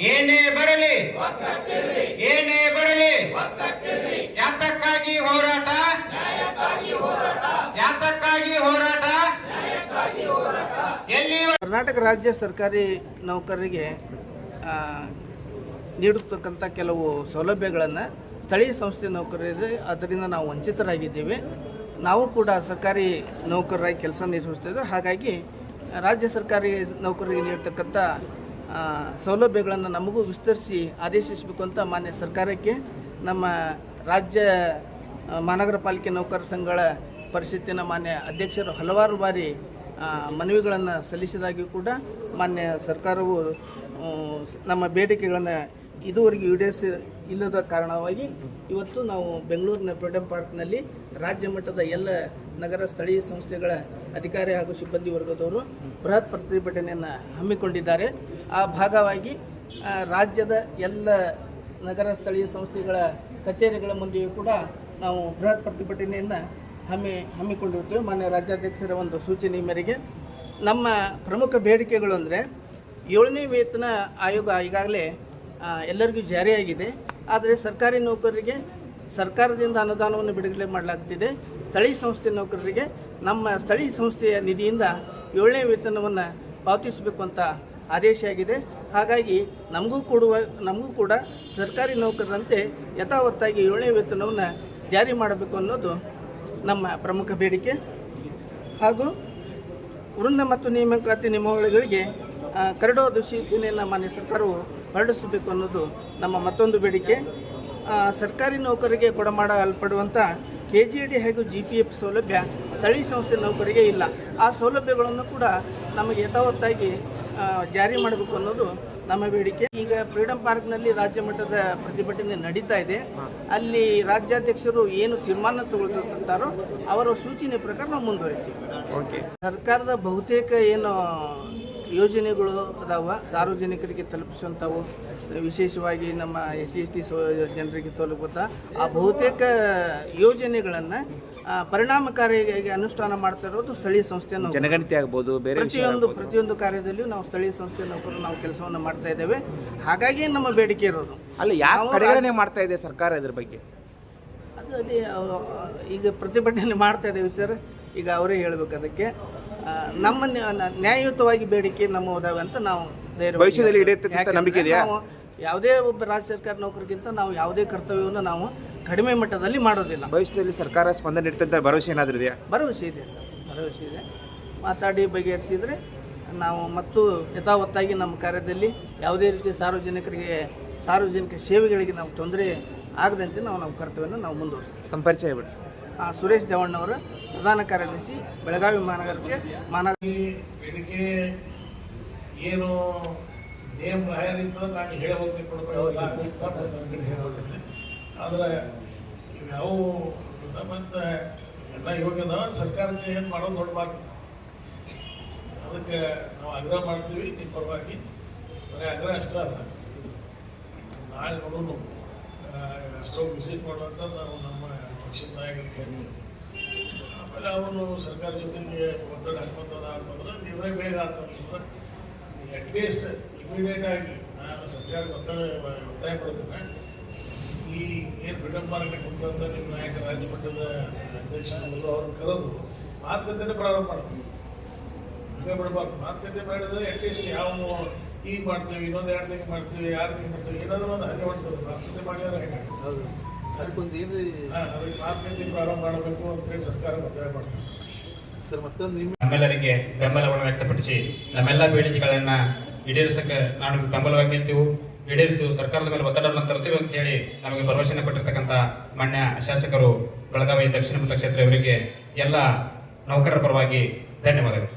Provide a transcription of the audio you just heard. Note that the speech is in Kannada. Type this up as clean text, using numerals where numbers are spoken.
ಏನೇ ಬರಲಿ ಏನೇ ಬರಲಿ ಯಾತಕ್ಕಾಗಿ ಹೋರಾಟ ಯಾತಕ್ಕಾಗಿ ಹೋರಾಟ ಎಲ್ಲಿ ಕರ್ನಾಟಕ ರಾಜ್ಯ ಸರ್ಕಾರಿ ನೌಕರರಿಗೆ ನೀಡುತ್ತಕ್ಕಂಥ ಕೆಲವು ಸೌಲಭ್ಯಗಳನ್ನು ಸ್ಥಳೀಯ ಸಂಸ್ಥೆ ನೌಕರರಿಗೆ ಅದರಿಂದ ನಾವು ವಂಚಿತರಾಗಿದ್ದೇವೆ. ನಾವು ಕೂಡ ಸರ್ಕಾರಿ ನೌಕರರಾಗಿ ಕೆಲಸ ನಿರ್ವಹಿಸ್ತಿದ್ದೇವೆ. ಹಾಗಾಗಿ ರಾಜ್ಯ ಸರ್ಕಾರಿ ನೌಕರರಿಗೆ ನೀಡತಕ್ಕಂಥ ಸೌಲಭ್ಯಗಳನ್ನು ನಮಗೂ ವಿಸ್ತರಿಸಿ ಆದೇಶಿಸಬೇಕು ಅಂತ ಮಾನ್ಯ ಸರ್ಕಾರಕ್ಕೆ ನಮ್ಮ ರಾಜ್ಯ ಮಹಾನಗರ ಪಾಲಿಕೆ ನೌಕರ ಸಂಘಗಳ ಪರಿಷತ್ತಿನ ಮಾನ್ಯ ಅಧ್ಯಕ್ಷರು ಹಲವಾರು ಬಾರಿ ಮನವಿಗಳನ್ನು ಸಲ್ಲಿಸಿದಾಗಿಯೂ ಕೂಡ ಮಾನ್ಯ ಸರ್ಕಾರವು ನಮ್ಮ ಬೇಡಿಕೆಗಳನ್ನು ಇದುವರೆಗೆ ಈಡೇರಿಸಿ ಇಲ್ಲದ ಕಾರಣವಾಗಿ ಇವತ್ತು ನಾವು ಬೆಂಗಳೂರಿನ ಫ್ರೀಡಂ ಪಾರ್ಕ್ನಲ್ಲಿ ರಾಜ್ಯ ಮಟ್ಟದ ಎಲ್ಲ ನಗರ ಸ್ಥಳೀಯ ಸಂಸ್ಥೆಗಳ ಅಧಿಕಾರಿ ಹಾಗೂ ಸಿಬ್ಬಂದಿ ವರ್ಗದವರು ಬೃಹತ್ ಪ್ರತಿಭಟನೆಯನ್ನು ಹಮ್ಮಿಕೊಂಡಿದ್ದಾರೆ. ಆ ಭಾಗವಾಗಿ ರಾಜ್ಯದ ಎಲ್ಲ ನಗರ ಸ್ಥಳೀಯ ಸಂಸ್ಥೆಗಳ ಕಚೇರಿಗಳ ಮುಂದೆಯೂ ಕೂಡ ನಾವು ಬೃಹತ್ ಪ್ರತಿಭಟನೆಯನ್ನು ಹಮ್ಮಿಕೊಂಡಿರ್ತೇವೆ. ಮಾನ್ಯ ರಾಜ್ಯಾಧ್ಯಕ್ಷರ ಒಂದು ಸೂಚನೆ ಮೇರೆಗೆ ನಮ್ಮ ಪ್ರಮುಖ ಬೇಡಿಕೆಗಳು ಅಂದರೆ 7ನೇ ವೇತನ ಆಯೋಗ ಈಗಾಗಲೇ ಎಲ್ಲರಿಗೂ ಜಾರಿಯಾಗಿದೆ. ಆದರೆ ಸರ್ಕಾರಿ ನೌಕರರಿಗೆ ಸರ್ಕಾರದಿಂದ ಅನುದಾನವನ್ನು ಬಿಡುಗಡೆ ಮಾಡಲಾಗ್ತಿದೆ. ಸ್ಥಳೀಯ ಸಂಸ್ಥೆ ನೌಕರರಿಗೆ ನಮ್ಮ ಸ್ಥಳೀಯ ಸಂಸ್ಥೆಯ ನಿಧಿಯಿಂದ 7ನೇ ವೇತನವನ್ನು ಪಾವತಿಸಬೇಕು ಅಂತ ಆದೇಶ ಆಗಿದೆ. ಹಾಗಾಗಿ ನಮಗೂ ಕೂಡ ಸರ್ಕಾರಿ ನೌಕರರಂತೆ ಯಥಾವತ್ತಾಗಿ 7ನೇ ವೇತನವನ್ನು ಜಾರಿ ಮಾಡಬೇಕು ಅನ್ನೋದು ನಮ್ಮ ಪ್ರಮುಖ ಬೇಡಿಕೆ. ಹಾಗೂ ವೃಂದ ಮತ್ತು ನೇಮಕಾತಿ ನಿಯಮಾವಳಿಗಳಿಗೆ ಕರಡು ಅಧಿಸೂಚನೆಯನ್ನು ಮಾನ್ಯ ಸರ್ಕಾರವು ಹೊರಡಿಸಬೇಕು ಅನ್ನೋದು ನಮ್ಮ ಮತ್ತೊಂದು ಬೇಡಿಕೆ. ಸರ್ಕಾರಿ ನೌಕರರಿಗೆ ಕೊಡಮಾಡಲ್ಪಡುವಂಥ KGD ಹಾಗೂ GPF ಸೌಲಭ್ಯ ಸ್ಥಳೀಯ ಸಂಸ್ಥೆ ನೌಕರಿಗೆ ಇಲ್ಲ. ಆ ಸೌಲಭ್ಯಗಳನ್ನು ಕೂಡ ನಮಗೆ ಯಥಾವತ್ತಾಗಿ ಜಾರಿ ಮಾಡಬೇಕು ಅನ್ನೋದು ನಮ್ಮ ಬೇಡಿಕೆ. ಈಗ ಫ್ರೀಡಂ ಪಾರ್ಕ್ನಲ್ಲಿ ರಾಜ್ಯ ಮಟ್ಟದ ಪ್ರತಿಭಟನೆ ನಡೀತಾ ಇದೆ. ಅಲ್ಲಿ ರಾಜ್ಯಾಧ್ಯಕ್ಷರು ಏನು ತೀರ್ಮಾನ ತಗೊಳ್ತಾರೋ ಅವರ ಸೂಚನೆ ಪ್ರಕಾರ ನಾವು ಮುಂದುವರಿತೀವಿ. ಓಕೆ. ಸರ್ಕಾರದ ಬಹುತೇಕ ಏನು ಯೋಜನೆಗಳು ಅದಾವ ಸಾರ್ವಜನಿಕರಿಗೆ ತಲುಪಿಸುವಂಥವು, ವಿಶೇಷವಾಗಿ ನಮ್ಮ SC/ST ಜನರಿಗೆ ತಲುಪುತ್ತ ಆ ಬಹುತೇಕ ಯೋಜನೆಗಳನ್ನು ಪರಿಣಾಮಕಾರಿಯಾಗಿ ಅನುಷ್ಠಾನ ಮಾಡ್ತಾ ಇರೋದು ಸ್ಥಳೀಯ ಸಂಸ್ಥೆ ಜನಗಣತಿ ಆಗ್ಬೋದು, ಬೇರೆ ಪ್ರತಿಯೊಂದು ಕಾರ್ಯದಲ್ಲಿಯೂ ನಾವು ಸ್ಥಳೀಯ ಸಂಸ್ಥೆ ನೌಕರರು ನಾವು ಕೆಲಸವನ್ನು ಮಾಡ್ತಾ ಇದ್ದೇವೆ. ಹಾಗಾಗಿ ನಮ್ಮ ಬೇಡಿಕೆ ಇರೋದು ಅಲ್ಲ ಯಾವ ಮಾಡ್ತಾ ಇದೆ ಸರ್ಕಾರ ಇದ್ರ ಬಗ್ಗೆ ಅದೇ ಈಗ ಪ್ರತಿಭಟನೆ ಮಾಡ್ತಾ ಇದ್ದೇವೆ ಸರ್. ಈಗ ಅವರೇ ಹೇಳಬೇಕು. ಅದಕ್ಕೆ ನಮ್ಮ ನ್ಯಾಯಯುತವಾಗಿ ಬೇಡಿಕೆ ನಮ್ಮದಾವೆ ಅಂತ ನಾವು ಭವಿಷ್ಯದಲ್ಲಿ ನಂಬಿಕೆ ಇದೆಯಾ? ಯಾವುದೇ ಒಬ್ಬ ರಾಜ್ಯ ಸರ್ಕಾರ ನೌಕರಿಗಿಂತ ನಾವು ಯಾವುದೇ ಕರ್ತವ್ಯವನ್ನು ನಾವು ಕಡಿಮೆ ಮಟ್ಟದಲ್ಲಿ ಮಾಡೋದಿಲ್ಲ. ಭವಿಷ್ಯದಲ್ಲಿ ಸರ್ಕಾರ ಸ್ಪಂದನೆ ನೀಡುತ್ತೆ ಭರವಸೆ ಏನಾದರೂ ಇದೆಯಾ? ಭರವಸೆ ಇದೆ ಸರ್, ಭರವಸೆ ಇದೆ. ಮಾತಾಡಿ ಬಗೆಹರಿಸಿದರೆ ನಾವು ಮತ್ತು ಯಥಾವತ್ತಾಗಿ ನಮ್ಮ ಕಾರ್ಯದಲ್ಲಿ ಯಾವುದೇ ರೀತಿ ಸಾರ್ವಜನಿಕ ಸೇವೆಗಳಿಗೆ ನಾವು ತೊಂದರೆ ಆಗದಂತೆ ನಾವು ನಮ್ಮ ಕರ್ತವ್ಯವನ್ನು ನಾವು ಮುಂದುವರಿಸ್ತೀವಿ. ಸಂಪರಿಚಯ ಬಿಡಿ. ಸುರೇಶ್ ದೇವಣ್ಣವರ ಪ್ರಧಾನ ಕಾರ್ಯದರ್ಶಿ, ಬೆಳಗಾವಿ ಮಹಾನಗರಕ್ಕೆ ಬೇಡಿಕೆ ಏನು ನೇಮ್ ಬಾಹ್ಯರಿತ್ತು ನಾನು ಹೇಳಬಹುದು. ಆದರೆ ಇವ್ಯಾವು ಮತ್ತು ಎಲ್ಲ ಯೋಗ್ಯದ ಸರ್ಕಾರಕ್ಕೆ ಏನು ಮಾಡೋದು ನೋಡ್ಬಾರ್ದು. ಅದಕ್ಕೆ ನಾವು ಆಗ್ರಹ ಮಾಡ್ತೀವಿ ನಿಮ್ಮ ಪರವಾಗಿ. ಬರೀ ಆಗ್ರಹ ಅಷ್ಟೇ ಅಲ್ಲ, ನಾಳೆ ನೋಡೋಣ ಅಷ್ಟೊಂದು ವಿಸಿಟ್ ಮಾಡುವಂಥ ನಾವು ನಮ್ಮ ಪಕ್ಷದ ನಾಯಕರಿಗೆ ಹೇಳ್ತೀವಿ. ಆಮೇಲೆ ಅವರು ಸರ್ಕಾರ ಜೊತೆಗೆ ಒತ್ತಡ ಹಾಕುವಂಥದ್ದು ಅಂತಂದ್ರೆ ನೀವೇ ಬೇಗ ಅಂತಂದ್ರೆ ಅಟ್ಲೀಸ್ಟ್ ಇಮಿಡಿಯೇಟ್ ಆಗಿ ನಾನು ಸರ್ಕಾರಕ್ಕೆ ಒತ್ತಾಯ ಪಡೋದನ್ನ ಈ ಏನು ಫ್ರೀಡಂ ಪಾರ್ಕ್ಗೆ ಕುಂತಂತ ನಿಮ್ಮ ನಾಯಕ ರಾಜ್ಯ ಮಟ್ಟದ ಅಧ್ಯಕ್ಷರು ಅವ್ರನ್ನ ಕರೆದು ಮಾತುಕತೆ ಪ್ರಾರಂಭ ಮಾಡಬೇಕು. ಹಂಗೆ ಬಿಡಬಾರ್ದು. ಮಾತುಕತೆ ಮಾಡಿದ್ರೆ ಅಟ್ಲೀಸ್ಟ್ ಯಾವ ಈಗ ಮಾಡ್ತೀವಿ, ಇನ್ನೊಂದು 2 ತಿಂಗಳು ಮಾಡ್ತೀವಿ, 6 ತಿಂಗಳು ಮಾಡ್ತೀವಿ, ಏನಾದರೂ ಒಂದು ಹಾಗೆ ಮಾಡ್ತದೆ. ಮಾತುಕತೆ ಮಾಡಿದ್ರೆ ಹೇಗೆ ಅದಕ್ಕೆ ಮಾತುಕತೆ ಪ್ರಾರಂಭ ಮಾಡಬೇಕು ಅಂತೇಳಿ ಸರ್ಕಾರ ಒತ್ತಾಯ ಮಾಡ್ತಾರೆ ಸರ್. ಮತ್ತೊಂದು ನಮ್ಮೆಲ್ಲರಿಗೆ ಬೆಂಬಲವನ್ನು ವ್ಯಕ್ತಪಡಿಸಿ ನಮ್ಮೆಲ್ಲ ಬೇಡಿಕೆಗಳನ್ನ ಈಡೇರಿಸಕ್ಕೆ ನಾವು ಬೆಂಬಲವಾಗಿ ಈಡೇರಿಸ್ತೀವಿ. ಸರ್ಕಾರದ ಮೇಲೆ ಒತ್ತಡವನ್ನು ತರ್ತೀವಿ ಅಂತ ಹೇಳಿ ನಮಗೆ ಭರವಸೆಯನ್ನು ಕೊಟ್ಟಿರ್ತಕ್ಕಂಥ ಮಾನ್ಯ ಶಾಸಕರು ಬೆಳಗಾವಿ ದಕ್ಷಿಣ ಮತಕ್ಷೇತ್ರ ಇವರಿಗೆ ಎಲ್ಲ ನೌಕರರ ಪರವಾಗಿ ಧನ್ಯವಾದಗಳು.